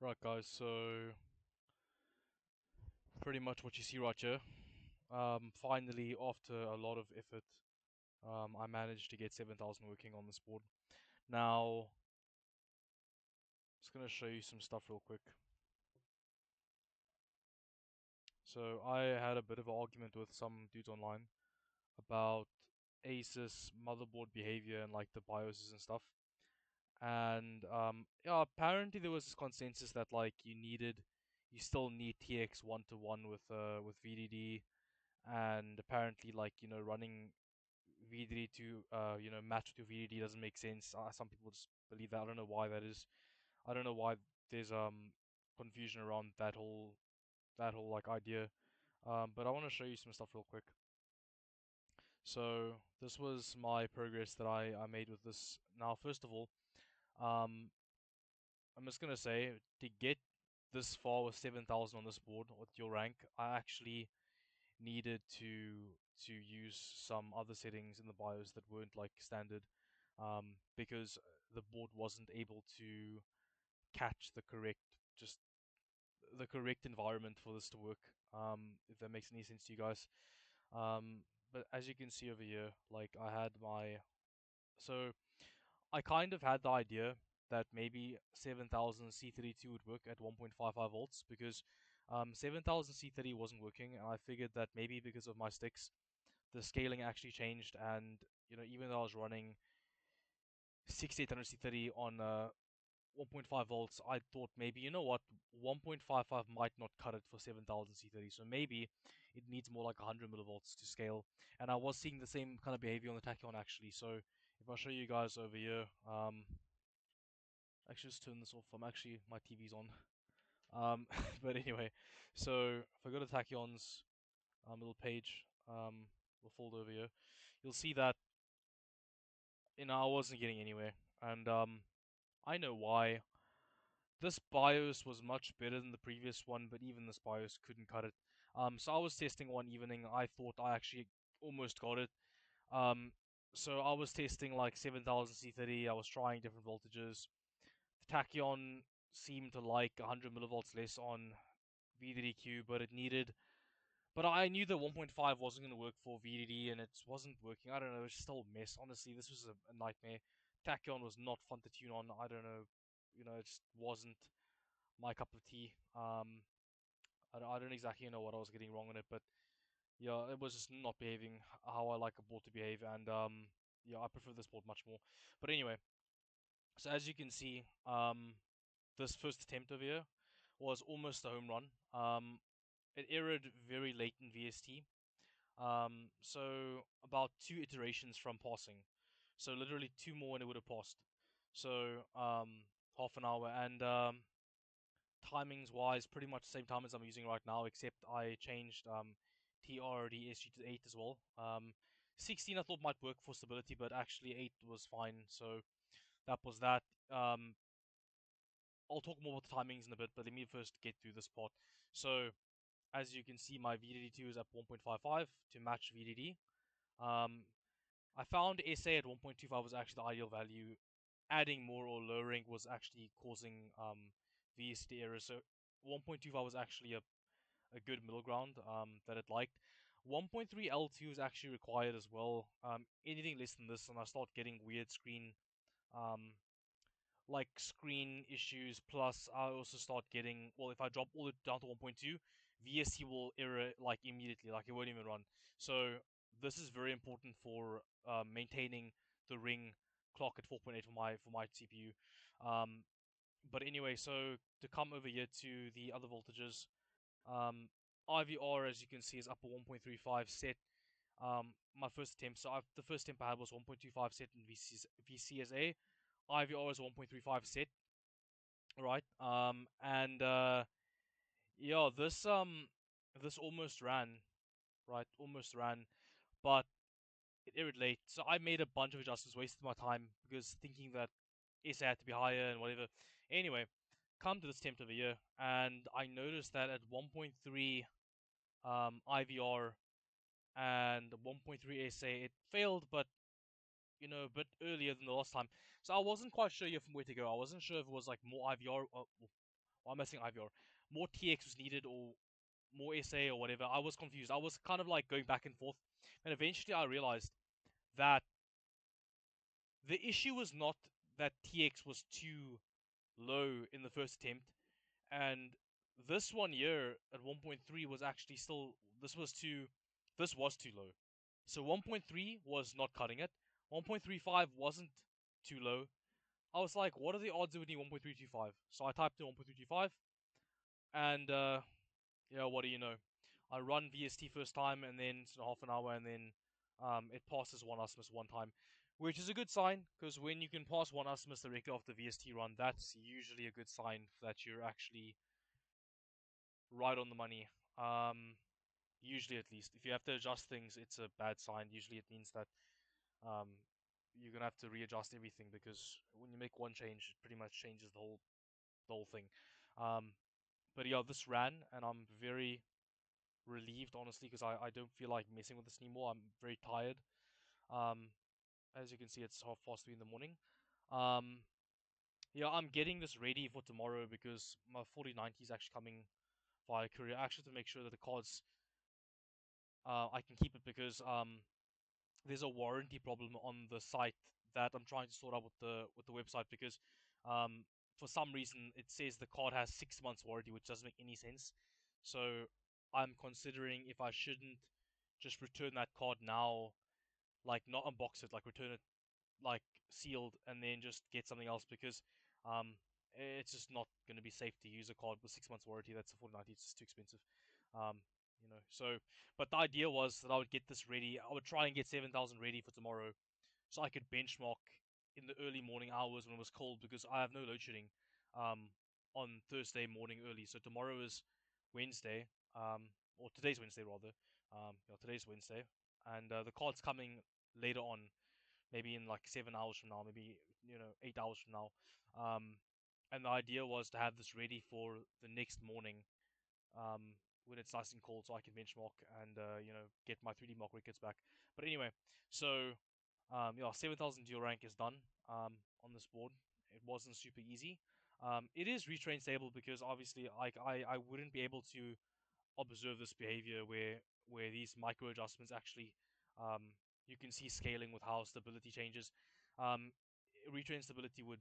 Right guys, so pretty much what you see right here. Finally, after a lot of effort, I managed to get 7,000 working on this board. Now, just gonna show you some stuff real quick. So I had a bit of an argument with some dudes online about ASUS motherboard behavior and like the BIOSes and stuff. And yeah, apparently there was this consensus that like you still need TX 1-to-1 with VDD, and apparently like running VDD to match with your VDD doesn't make sense. Some people just believe that. I don't know why that is. I don't know why there's confusion around that whole like idea. But I want to show you some stuff real quick. So this was my progress that I made with this. Now, first of all, um, I'm just gonna say to get this far with 7,000 on this board with your rank, I actually needed to use some other settings in the BIOS that weren't like standard, because the board wasn't able to catch just the correct environment for this to work. If that makes any sense to you guys. But as you can see over here, like so I kind of had the idea that maybe 7000 C32 would work at 1.55 volts because 7000 C30 wasn't working, and I figured that maybe because of my sticks, the scaling actually changed, and even though I was running 6800 C30 on 1.5 volts, I thought maybe, you know what, 1.55 might not cut it for 7000 C30, so maybe it needs more like 100 millivolts to scale. And I was seeing the same kind of behavior on the Tachyon actually. So if I show you guys over here, actually just turn this off. My TV's on. But anyway, so if I go to Tachyon's little page, we'll fold over here, you'll see that I wasn't getting anywhere, and I know why. This BIOS was much better than the previous one, but even this BIOS couldn't cut it. So I was testing one evening. I thought I actually almost got it. Um, so I was testing like 7000 C30. I was trying different voltages. The Tachyon seemed to like 100 millivolts less on VDDQ, but I knew that 1.5 wasn't going to work for VDD, and it wasn't working. I don't know, it was still a mess. Honestly, this was a nightmare. Tachyon was not fun to tune on. I don't know, it just wasn't my cup of tea. I don't exactly know what I was getting wrong on it, but yeah, it was just not behaving how I like a board to behave, and yeah, I prefer this board much more. But anyway, so as you can see, this first attempt over here was almost a home run. It errored very late in VST. So about 2 iterations from passing. So literally two more and it would have passed. So half an hour, and timings wise, pretty much the same time as I'm using right now, except I changed TRDSG to 8 as well. 16 I thought might work for stability, but actually 8 was fine. So that was that. I'll talk more about the timings in a bit, but let me first get through this part. So as you can see, my VDD2 is at 1.55 to match VDD. Um, I found SA at 1.25 was actually the ideal value. Adding more or lowering was actually causing VST errors. So 1.25 was actually a good middle ground that it liked. 1.3 L2 is actually required as well. Anything less than this, and I start getting weird um, screen issues. Plus, I also start getting, well, if I drop all it down to 1.2, VST will error like immediately, like it won't even run. So this is very important for maintaining the ring clock at 4.8 for my CPU. Um, but anyway, so to come over here to the other voltages, IVR, as you can see, is up at 1.35 set. My first attempt, the first attempt I had was 1.25 set in VCSA. IVR is 1.35 set, right? And yeah, this almost ran, right? Almost ran, but it errored late. So I made a bunch of adjustments, wasted my time because thinking that SA had to be higher and whatever. Anyway, come to this attempt over here, and I noticed that at 1.3 IVR and 1.3 SA, it failed, but a bit earlier than the last time. So I wasn't quite sure from where to go. I wasn't sure if it was like more IVR, or I'm not saying IVR, more TX was needed or more SA or whatever. I was confused. I was kind of like going back and forth, and eventually I realized that the issue was not that TX was too low in the first attempt, and this one here at 1.3 was actually still this was too low. So 1.3 was not cutting it. 1.35 wasn't too low. I was like, what are the odds of winning 1.325? So I typed in 1.325, and what do you know? I run VST first time, and then half an hour, and then it passes one azimuth one time, which is a good sign, because when you can pass one azimuth directly after VST run, that's usually a good sign that you're actually right on the money. Usually, at least. If you have to adjust things, it's a bad sign. Usually it means that um, you're gonna have to readjust everything, because when you make one change, it pretty much changes the whole thing. Um, but yeah, this ran, and I'm very relieved, honestly, because I don't feel like messing with this anymore. I'm very tired. Um, as you can see, it's 3:30 in the morning. Um, yeah, I'm getting this ready for tomorrow because my 4090 is actually coming via courier. Actually, to make sure that the cards I can keep it, because there's a warranty problem on the site that I'm trying to sort out with the website, because um, for some reason it says the card has 6 months warranty, which doesn't make any sense. So I'm considering if I shouldn't just return that card now, like not unbox it, like return it like sealed, and then just get something else, because um, it's just not going to be safe to use a card with 6 months warranty. That's a 4090. It's just too expensive. So, but the idea was that I would get this ready. I would try and get 7,000 ready for tomorrow, so I could benchmark in the early morning hours when it was cold, because I have no load shedding on Thursday morning early. So tomorrow is Wednesday, or today's Wednesday rather. Today's Wednesday, and the card's coming later on, maybe in like 7 hours from now, maybe 8 hours from now. Um, and the idea was to have this ready for the next morning, when it's nice and cold, so I can benchmark and get my 3D mark records back. But anyway, so 7,000 dual rank is done on this board. It wasn't super easy. It is retrain stable, because obviously I wouldn't be able to observe this behavior where these micro adjustments actually you can see scaling with how stability changes. Um, Retrain stability would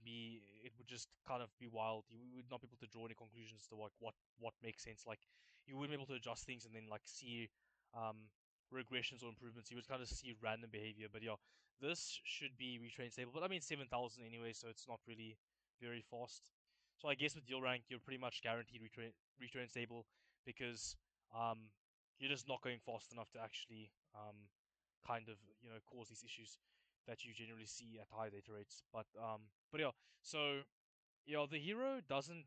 just kind of be wild. You would not be able to draw any conclusions to like what makes sense. Like you wouldn't be able to adjust things and then like see um, regressions or improvements. You would kind of see random behavior. But yeah, this should be retrain stable. But I mean 7,000 anyway, so it's not really very fast. So I guess with deal rank, you're pretty much guaranteed retrain stable, because um, you're just not going fast enough to actually kind of cause these issues that you generally see at high data rates. But yeah, so the hero doesn't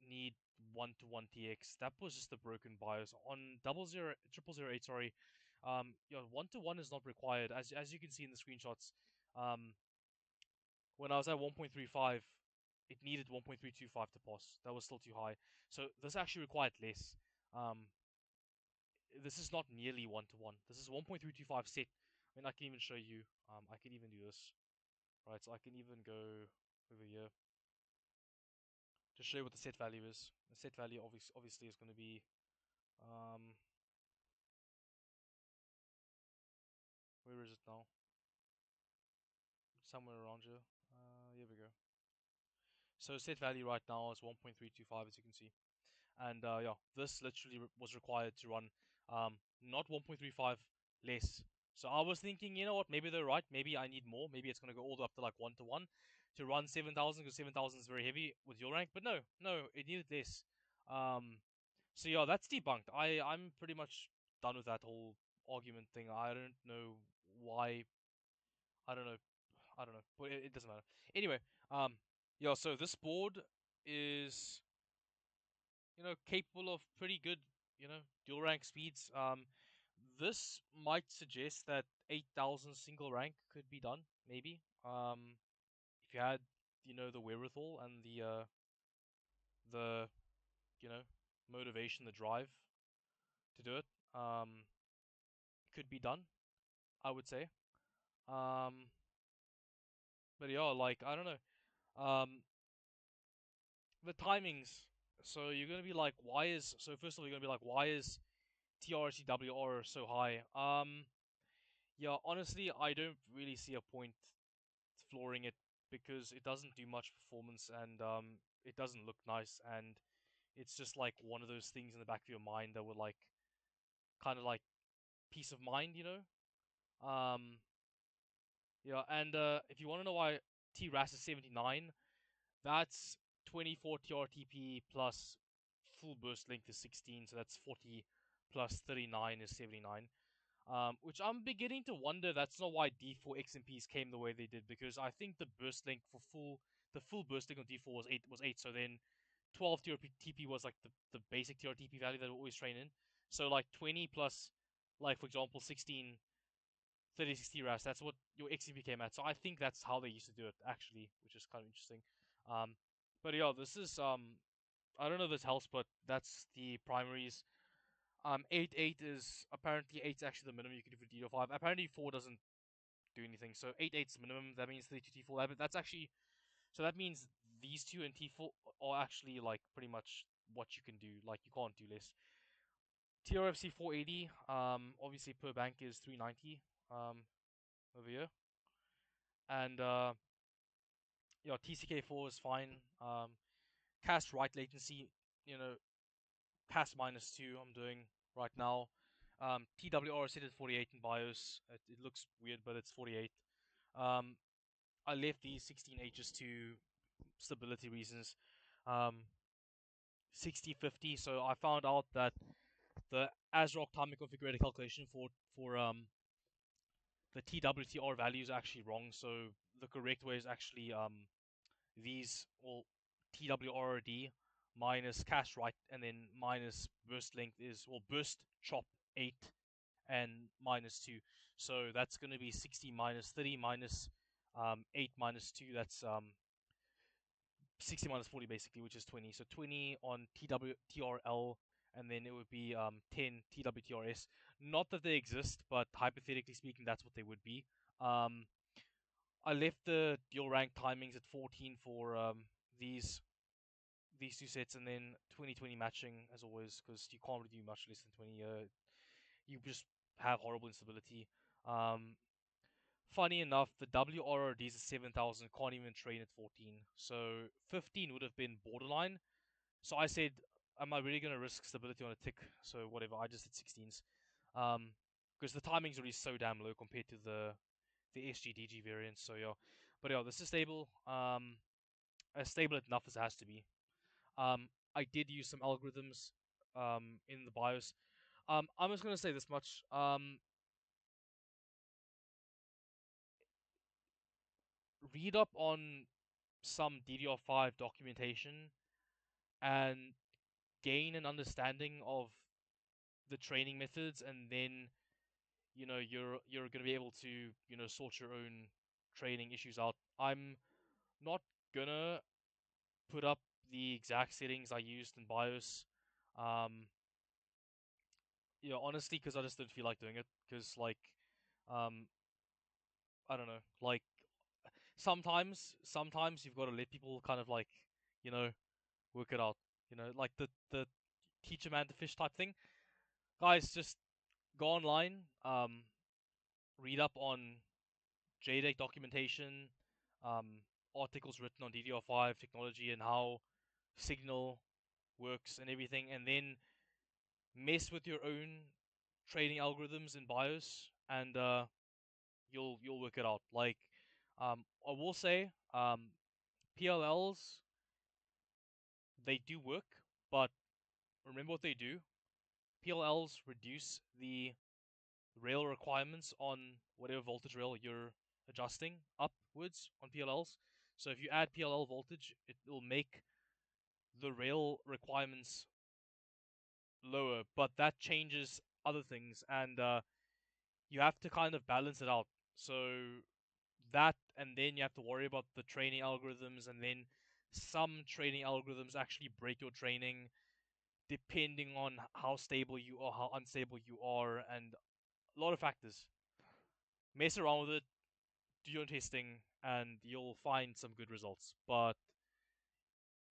need 1-to-1 TX. That was just a broken BIOS on 00008. Sorry, 1-to-1 is not required, as you can see in the screenshots. Um, when I was at 1.35, it needed 1.325 to pass. That was still too high. So this actually required less. Um, this is not nearly 1-to-1. This is 1.325 set. I mean, I can even show you. I can even do this. Right, so I can even go over here to show you what the set value is. The set value obviously is going to be, um, where is it now? Somewhere around here. Here we go. So set value right now is 1.325, as you can see. And yeah, this literally was required to run not 1.35, less. So I was thinking, you know what, maybe they're right. Maybe I need more. Maybe it's going to go all the way up to like 1-to-1 to run 7,000, because 7,000 is very heavy with your rank. But no, it needed less. So yeah, that's debunked. I'm pretty much done with that whole argument thing. I don't know why. I don't know. I don't know. But it doesn't matter. Anyway, yeah. So this board is capable of pretty good dual rank speeds. This might suggest that 8,000 single rank could be done, maybe. If you had the wherewithal and the you know motivation, the drive to do it, could be done, I would say. Um, but yeah, like I don't know. The timings. So you're gonna be like, why is so? First of all, you're gonna be like, why is TRCWR so high? Yeah, honestly, I don't really see a point flooring it because it doesn't do much performance and it doesn't look nice and it's just like one of those things in the back of your mind that would like kind of like peace of mind, you know? Yeah, and if you want to know why TRAS is 79, that's 24 TRTP plus full burst length is 16, so that's 40 plus 39 is 79. Which I'm beginning to wonder that's not why D4 XMPs came the way they did, because I think the burst length for the full burst length on D4 was 8, so then 12 TRTP was like the basic TRTP value that we always train in. So like 20 plus, like for example 16 36 TRAS, that's what your XMP came at. So I think that's how they used to do it actually, which is kind of interesting. Um, but yeah, this is I don't know if this helps, but that's the primaries. 8 is apparently 8 is actually the minimum you can do for DDR5. Apparently 4 doesn't do anything, so 8 is minimum. That means 32 T4. That's actually so that means these two and T4 are actually like pretty much what you can do. Like you can't do less. TRFC 480. Obviously per bank is 390. Over here, and yeah, TCK4 is fine. Cast write latency, you know, cast -2. I'm doing right now. TWR set at 48 in BIOS. It looks weird, but it's 48. Um, I left these 16 just to stability reasons. Um, 6050. So I found out that the ASRock timing configurator calculation for the TWTR value is actually wrong. So the correct way is actually these well TWRD minus cast right and then minus burst length is well burst chop 8 and -2. So that's going to be 60 minus 30 minus 8 minus 2. That's 60 minus 40 basically, which is 20. So 20 on TWTRL, and then it would be 10 TWTRS. Not that they exist, but hypothetically speaking, that's what they would be. Um, I left the dual rank timings at 14 for these two sets, and then 2020 matching as always, because you can't really do much less than 20. You just have horrible instability. Um, Funny enough, the WRRDs at 7,000 can't even train at 14. So 15 would have been borderline. So I said, am I really going to risk stability on a tick? So whatever, I just hit 16s. Because the timing's already so damn low compared to the SGDG variant. So yeah, but yeah, this is stable. As stable enough as it has to be. I did use some algorithms in the BIOS. I'm just gonna say this much. Read up on some DDR5 documentation and gain an understanding of the training methods, and then you're gonna be able to sort your own training issues out. I'm not gonna put up the exact settings I used in BIOS. Um, honestly, because I just didn't feel like doing it. Because um, I don't know, like sometimes you've got to let people kind of like, you know, work it out. Like the teach a man to fish type thing. Guys, just go online, read up on JDEC documentation, um, articles written on DDR5 technology and how signal works and everything, and then mess with your own trading algorithms in BIOS, and you'll work it out. Like, I will say, PLLs they do work, but remember what they do. PLLs reduce the rail requirements on whatever voltage rail you're adjusting upwards on PLLs. So if you add PLL voltage, it will make the rail requirements lower, but that changes other things, and you have to kind of balance it out. So that, and then you have to worry about the training algorithms, and then some training algorithms actually break your training depending on how stable you are, how unstable you are, and a lot of factors. Mess around with it, do your testing, and you'll find some good results. But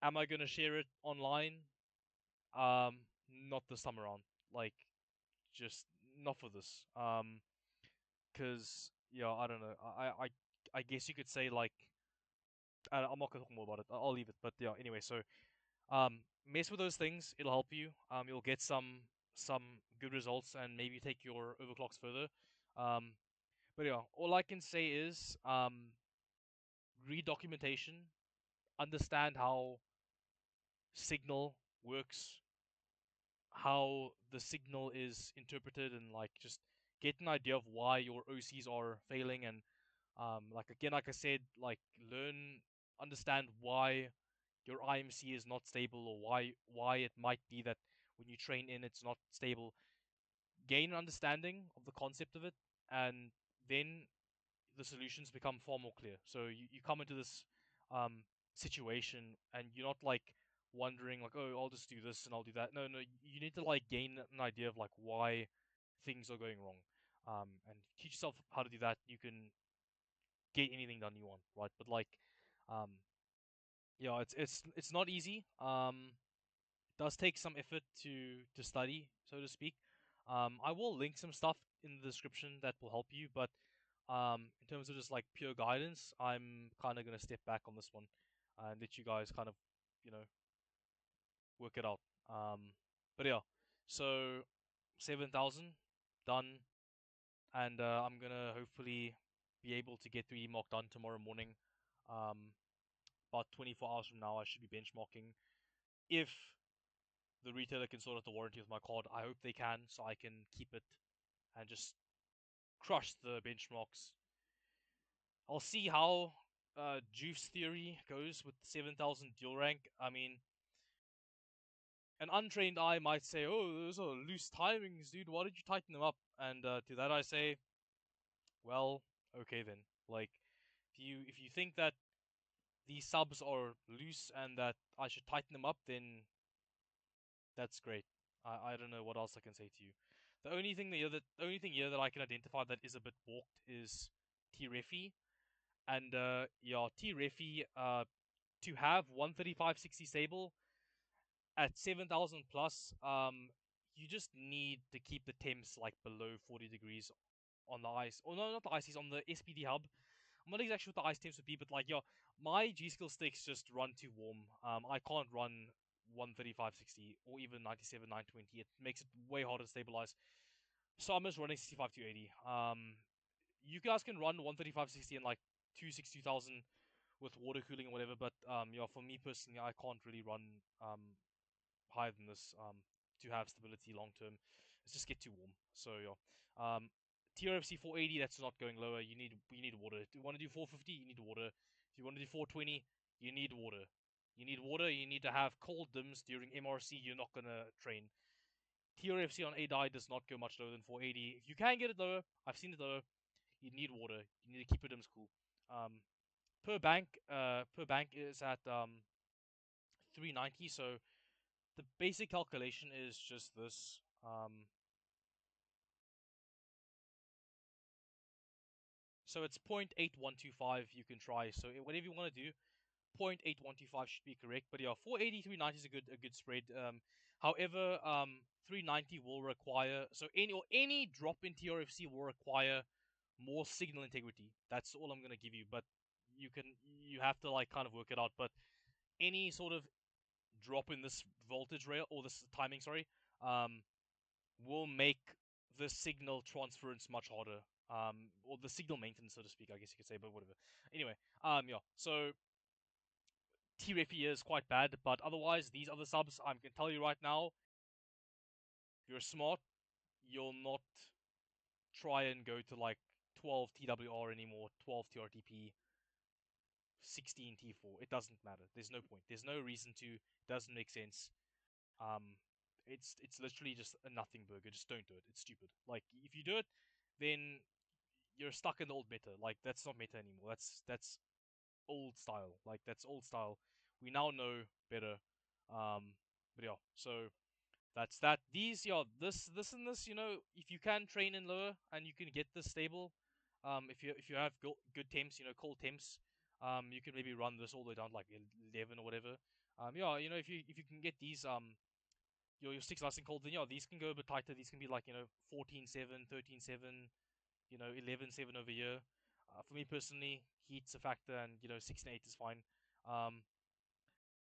Am I gonna share it online? Um, Not this time around. Like, just not for this. Cause yeah, I don't know. I guess you could say like I'm not gonna talk more about it. I'll leave it. But yeah, anyway. So mess with those things. It'll help you. You'll get some good results and maybe take your overclocks further. Um, but yeah, all I can say is read documentation, understand how signal works, how the signal is interpreted, and like just get an idea of why your OCs are failing. And like again, like I said, like learn, understand why your IMC is not stable, or why it might be that when you train in it's not stable. Gain an understanding of the concept of it, and then the solutions become far more clear. So you come into this situation and you're not like wondering like, oh, I'll just do this and I'll do that. No, no, you need to like gain an idea of like why things are going wrong, and teach yourself how to do that. You can get anything done you want, right? But like, um, yeah, it's not easy. It does take some effort to study, so to speak. I will link some stuff in the description that will help you, but in terms of just like pure guidance, I'm kind of gonna step back on this one and let you guys kind of, you know, work it out. But yeah, so 7,000 done, and I'm gonna hopefully be able to get 3D Mark done tomorrow morning. Um, about 24 hours from now, I should be benchmarking. If the retailer can sort out the warranty with my card, I hope they can, so I can keep it and just crush the benchmarks. I'll see how Juice Theory goes with 7,000 dual rank. I mean, an untrained eye might say, "Oh, those are loose timings, dude. Why did you tighten them up?" And to that I say, "Well, okay then. Like, if you think that these subs are loose and that I should tighten them up, then that's great. I don't know what else I can say to you. The only thing here that I can identify that is a bit balked is T-Refi. And yeah, T-Refi, to have 13560 stable at 7,000 plus, you just need to keep the temps like below 40 degrees on the ice. Or no, not the ice, on the SPD hub. I'm not exactly sure what the ice temps would be, but like, yeah, my G-Skill sticks just run too warm. I can't run 13560 or even 97 920. It makes it way harder to stabilize. So I'm just running 65 to 80. You guys can run 13560 and like 262,000 with water cooling or whatever, but yeah, for me personally, I can't really run higher than this to have stability long term. It's just get too warm. So yeah, TRFC 480, that's not going lower. You need water. If you want to do 450, you need water. If you want to do 420, you need water. You need water. You need to have cold dims during MRC. You're not gonna train. TRFC on ADI does not go much lower than 480. If you can get it lower, I've seen it lower. You need water. You need to keep your dims cool. Per bank is at 390. So the basic calculation is just this. So it's 0.8125 you can try. So whatever you want to do, 0.8125 should be correct. But yeah, 480, 390 is a good spread. However, 390 will require, so any drop in TRFC will require more signal integrity. That's all I'm gonna give you. But you have to like kind of work it out. But any sort of drop in this voltage rail or this timing, sorry, will make the signal transference much harder. Or the signal maintenance, so to speak, I guess you could say, but whatever. Anyway, yeah. So T-Ref is quite bad, but otherwise, these other subs, I can tell you right now, if you're smart, you'll not try and go to like 12 TWR anymore, 12 TRTP, 16 T4. It doesn't matter. There's no point. There's no reason to. It doesn't make sense. Um, it's literally just a nothing burger. Just don't do it. It's stupid. Like if you do it, then you're stuck in the old meta. Like that's not meta anymore. That's old style. Like that's old style. We now know better. But yeah, so that's that. These, yeah, this and this. If you can train in lower and you can get this stable, if you have good temps, cold temps, you can maybe run this all the way down to like 11 or whatever. Yeah, you know, if you can get these your sticks nice and cold, then yeah, these can go a bit tighter. These can be like, you know, 14/7, 13/7, you know, 11/7 over here. For me personally, heat's a factor, and you know, 16/8 is fine. Um,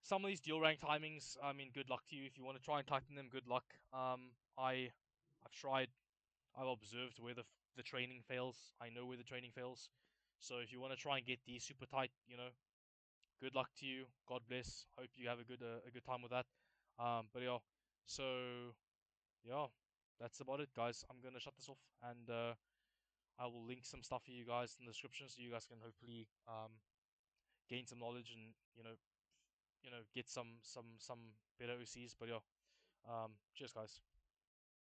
some of these dual rank timings, I mean, good luck to you. If you want to try and tighten them, good luck. I've tried, I've observed where the training fails. I know where the training fails. So if you want to try and get these super tight, you know, good luck to you. God bless. Hope you have a good time with that. But yeah, so yeah, that's about it, guys. I'm gonna shut this off, and I will link some stuff for you guys in the description, so you guys can hopefully gain some knowledge, and you know, get some better OCs. But yeah, cheers, guys.